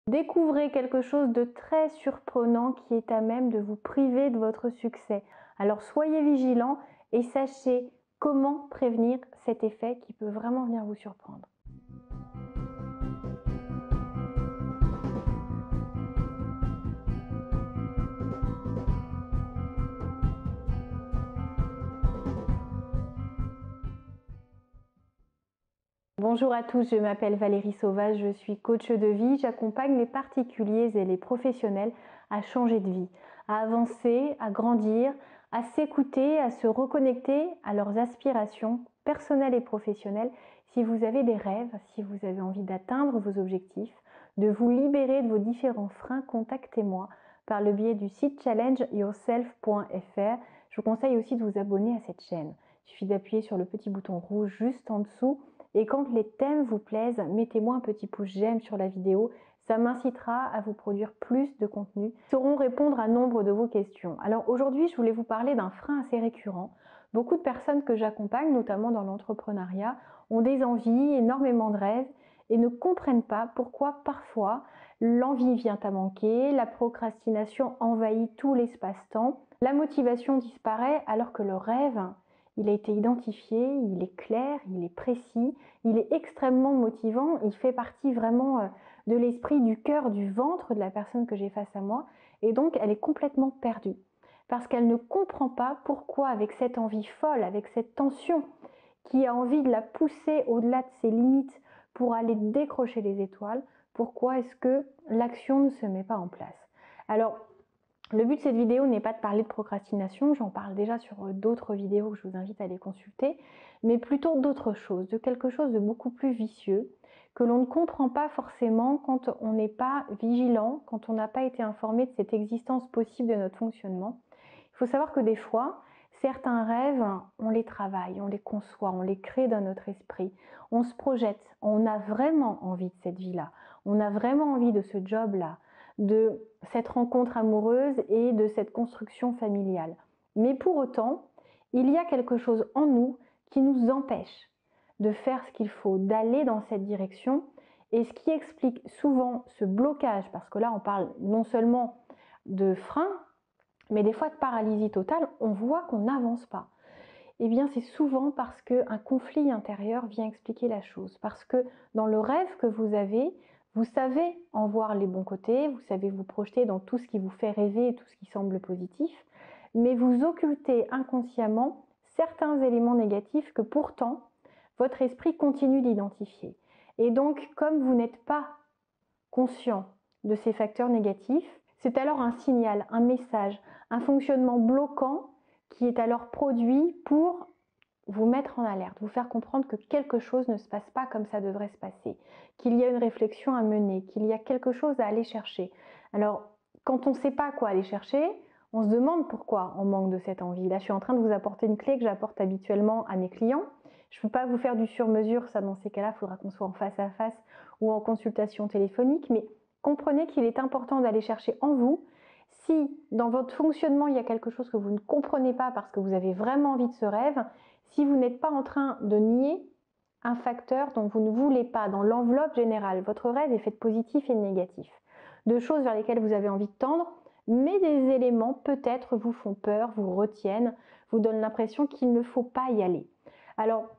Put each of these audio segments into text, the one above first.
Découvrez quelque chose de très surprenant qui est à même de vous priver de votre succès. Alors soyez vigilants et sachez comment prévenir cet effet qui peut vraiment venir vous surprendre. Bonjour à tous, je m'appelle Valérie Sauvage, je suis coach de vie. J'accompagne les particuliers et les professionnels à changer de vie, à avancer, à grandir, à s'écouter, à se reconnecter à leurs aspirations personnelles et professionnelles. Si vous avez des rêves, si vous avez envie d'atteindre vos objectifs, de vous libérer de vos différents freins, contactez-moi par le biais du site challengeyourself.fr. Je vous conseille aussi de vous abonner à cette chaîne. Il suffit d'appuyer sur le petit bouton rouge juste en dessous. Et quand les thèmes vous plaisent, mettez-moi un petit pouce j'aime sur la vidéo. Ça m'incitera à vous produire plus de contenu qui sauront répondre à nombre de vos questions. Alors aujourd'hui, je voulais vous parler d'un frein assez récurrent. Beaucoup de personnes que j'accompagne, notamment dans l'entrepreneuriat, ont des envies, énormément de rêves et ne comprennent pas pourquoi parfois l'envie vient à manquer, la procrastination envahit tout l'espace-temps, la motivation disparaît alors que le rêve, il a été identifié, il est clair, il est précis, il est extrêmement motivant, il fait partie vraiment de l'esprit, du cœur, du ventre de la personne que j'ai face à moi et donc elle est complètement perdue parce qu'elle ne comprend pas pourquoi avec cette envie folle, avec cette tension qui a envie de la pousser au-delà de ses limites pour aller décrocher les étoiles, pourquoi est-ce que l'action ne se met pas en place? Alors, le but de cette vidéo n'est pas de parler de procrastination, j'en parle déjà sur d'autres vidéos que je vous invite à aller consulter, mais plutôt d'autre chose, de quelque chose de beaucoup plus vicieux, que l'on ne comprend pas forcément quand on n'est pas vigilant, quand on n'a pas été informé de cette existence possible de notre fonctionnement. Il faut savoir que des fois, certains rêves, on les travaille, on les conçoit, on les crée dans notre esprit, on se projette, on a vraiment envie de cette vie-là, on a vraiment envie de ce job-là, de cette rencontre amoureuse et de cette construction familiale. Mais pour autant, il y a quelque chose en nous qui nous empêche de faire ce qu'il faut, d'aller dans cette direction, et ce qui explique souvent ce blocage, parce que là on parle non seulement de frein, mais des fois de paralysie totale, on voit qu'on n'avance pas. Eh bien c'est souvent parce qu'un conflit intérieur vient expliquer la chose, parce que dans le rêve que vous avez, vous savez en voir les bons côtés, vous savez vous projeter dans tout ce qui vous fait rêver et tout ce qui semble positif, mais vous occultez inconsciemment certains éléments négatifs que pourtant votre esprit continue d'identifier. Et donc, comme vous n'êtes pas conscient de ces facteurs négatifs, c'est alors un signal, un message, un fonctionnement bloquant qui est alors produit pour vous mettre en alerte, vous faire comprendre que quelque chose ne se passe pas comme ça devrait se passer, qu'il y a une réflexion à mener, qu'il y a quelque chose à aller chercher. Alors, quand on ne sait pas quoi aller chercher, on se demande pourquoi on manque de cette envie. Là, je suis en train de vous apporter une clé que j'apporte habituellement à mes clients. Je ne peux pas vous faire du sur-mesure, ça dans ces cas-là, il faudra qu'on soit en face à face ou en consultation téléphonique, mais comprenez qu'il est important d'aller chercher en vous. Si dans votre fonctionnement, il y a quelque chose que vous ne comprenez pas parce que vous avez vraiment envie de ce rêve, si vous n'êtes pas en train de nier un facteur dont vous ne voulez pas, dans l'enveloppe générale, votre rêve est fait de positif et de négatif, de choses vers lesquelles vous avez envie de tendre, mais des éléments peut-être vous font peur, vous retiennent, vous donnent l'impression qu'il ne faut pas y aller. Alors,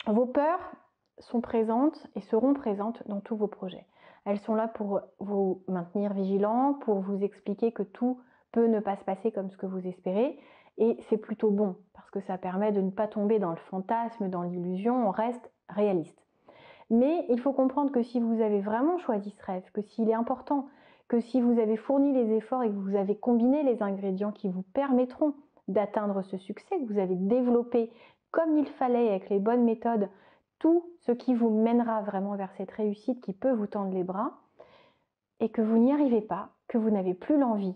vos peurs sont présentes et seront présentes dans tous vos projets. Elles sont là pour vous maintenir vigilant, pour vous expliquer que tout peut ne pas se passer comme ce que vous espérez. Et c'est plutôt bon, parce que ça permet de ne pas tomber dans le fantasme, dans l'illusion, on reste réaliste. Mais il faut comprendre que si vous avez vraiment choisi ce rêve, que s'il est important, que si vous avez fourni les efforts et que vous avez combiné les ingrédients qui vous permettront d'atteindre ce succès, que vous avez développé comme il fallait avec les bonnes méthodes, tout ce qui vous mènera vraiment vers cette réussite qui peut vous tendre les bras, et que vous n'y arrivez pas, que vous n'avez plus l'envie,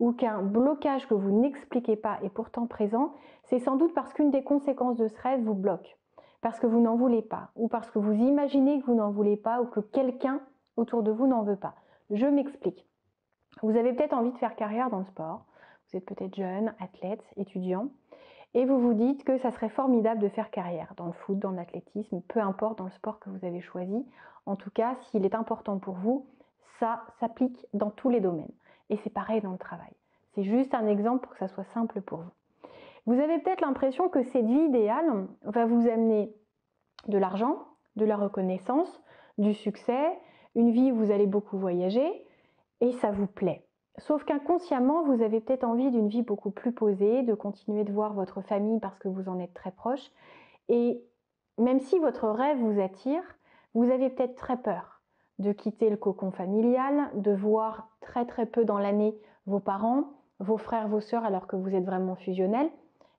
ou qu'un blocage que vous n'expliquez pas est pourtant présent, c'est sans doute parce qu'une des conséquences de ce rêve vous bloque, parce que vous n'en voulez pas, ou parce que vous imaginez que vous n'en voulez pas, ou que quelqu'un autour de vous n'en veut pas. Je m'explique. Vous avez peut-être envie de faire carrière dans le sport, vous êtes peut-être jeune, athlète, étudiant, et vous vous dites que ça serait formidable de faire carrière dans le foot, dans l'athlétisme, peu importe dans le sport que vous avez choisi. En tout cas, s'il est important pour vous, ça s'applique dans tous les domaines. Et c'est pareil dans le travail. C'est juste un exemple pour que ça soit simple pour vous. Vous avez peut-être l'impression que cette vie idéale va vous amener de l'argent, de la reconnaissance, du succès, une vie où vous allez beaucoup voyager et ça vous plaît. Sauf qu'inconsciemment, vous avez peut-être envie d'une vie beaucoup plus posée, de continuer de voir votre famille parce que vous en êtes très proche. Et même si votre rêve vous attire, vous avez peut-être très peur de quitter le cocon familial, de voir très très peu dans l'année vos parents, vos frères, vos sœurs alors que vous êtes vraiment fusionnels.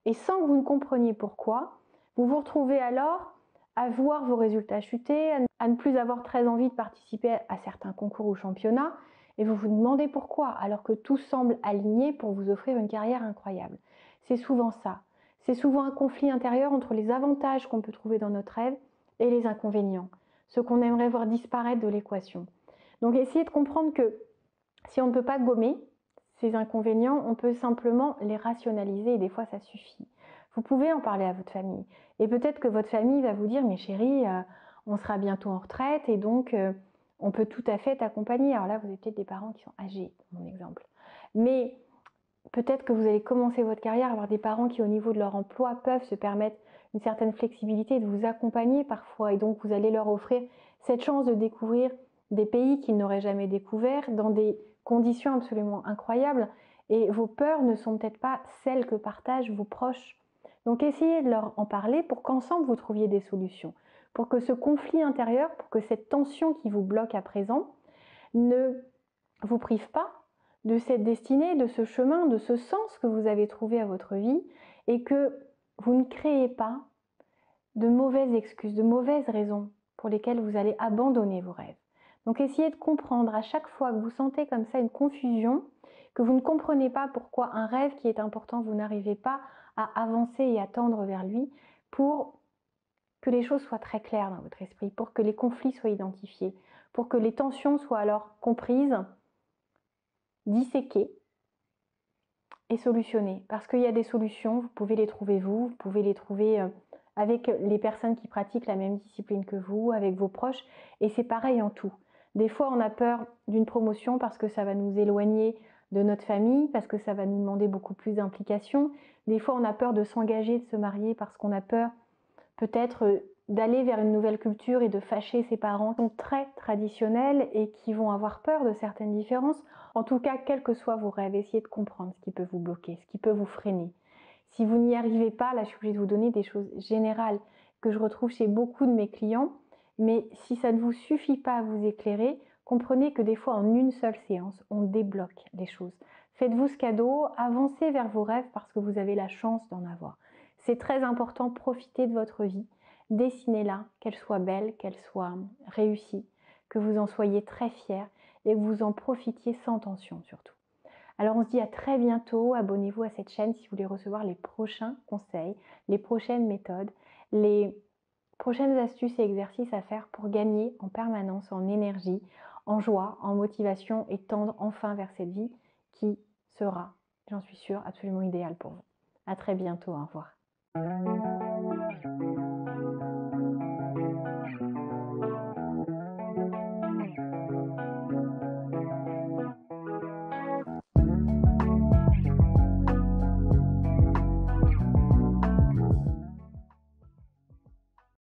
Et sans que vous ne compreniez pourquoi, vous vous retrouvez alors à voir vos résultats chuter, à ne plus avoir très envie de participer à certains concours ou championnats, et vous vous demandez pourquoi, alors que tout semble aligné pour vous offrir une carrière incroyable. C'est souvent ça. C'est souvent un conflit intérieur entre les avantages qu'on peut trouver dans notre rêve et les inconvénients, ce qu'on aimerait voir disparaître de l'équation. Donc essayez de comprendre que si on ne peut pas gommer ces inconvénients, on peut simplement les rationaliser et des fois ça suffit. Vous pouvez en parler à votre famille et peut-être que votre famille va vous dire « mais chérie, on sera bientôt en retraite et donc on peut tout à fait t'accompagner ». Alors là, vous avez peut-être des parents qui sont âgés, mon exemple. Mais peut-être que vous allez commencer votre carrière, avoir des parents qui, au niveau de leur emploi, peuvent se permettre une certaine flexibilité de vous accompagner parfois. Et donc, vous allez leur offrir cette chance de découvrir des pays qu'ils n'auraient jamais découverts dans des conditions absolument incroyables. Et vos peurs ne sont peut-être pas celles que partagent vos proches. Donc, essayez de leur en parler pour qu'ensemble, vous trouviez des solutions. Pour que ce conflit intérieur, pour que cette tension qui vous bloque à présent ne vous prive pas de cette destinée, de ce chemin, de ce sens que vous avez trouvé à votre vie et que vous ne créez pas de mauvaises excuses, de mauvaises raisons pour lesquelles vous allez abandonner vos rêves. Donc essayez de comprendre à chaque fois que vous sentez comme ça une confusion, que vous ne comprenez pas pourquoi un rêve qui est important, vous n'arrivez pas à avancer et à tendre vers lui, pour que les choses soient très claires dans votre esprit, pour que les conflits soient identifiés, pour que les tensions soient alors comprises, disséquer et solutionner. Parce qu'il y a des solutions, vous pouvez les trouver vous pouvez les trouver avec les personnes qui pratiquent la même discipline que vous, avec vos proches, et c'est pareil en tout. Des fois, on a peur d'une promotion parce que ça va nous éloigner de notre famille, parce que ça va nous demander beaucoup plus d'implication. Des fois, on a peur de s'engager, de se marier parce qu'on a peur peut-être d'aller vers une nouvelle culture et de fâcher ses parents qui sont très traditionnels et qui vont avoir peur de certaines différences. En tout cas, quels que soient vos rêves, essayez de comprendre ce qui peut vous bloquer, ce qui peut vous freiner. Si vous n'y arrivez pas, là je suis obligée de vous donner des choses générales que je retrouve chez beaucoup de mes clients, mais si ça ne vous suffit pas à vous éclairer, comprenez que des fois en une seule séance, on débloque les choses. Faites-vous ce cadeau, avancez vers vos rêves parce que vous avez la chance d'en avoir. C'est très important, profitez de votre vie, dessinez-la, qu'elle soit belle, qu'elle soit réussie, que vous en soyez très fiers et que vous en profitiez sans tension surtout. Alors on se dit à très bientôt, abonnez-vous à cette chaîne si vous voulez recevoir les prochains conseils, les prochaines méthodes, les prochaines astuces et exercices à faire pour gagner en permanence en énergie, en joie, en motivation et tendre enfin vers cette vie qui sera, j'en suis sûre, absolument idéale pour vous. À très bientôt, au revoir.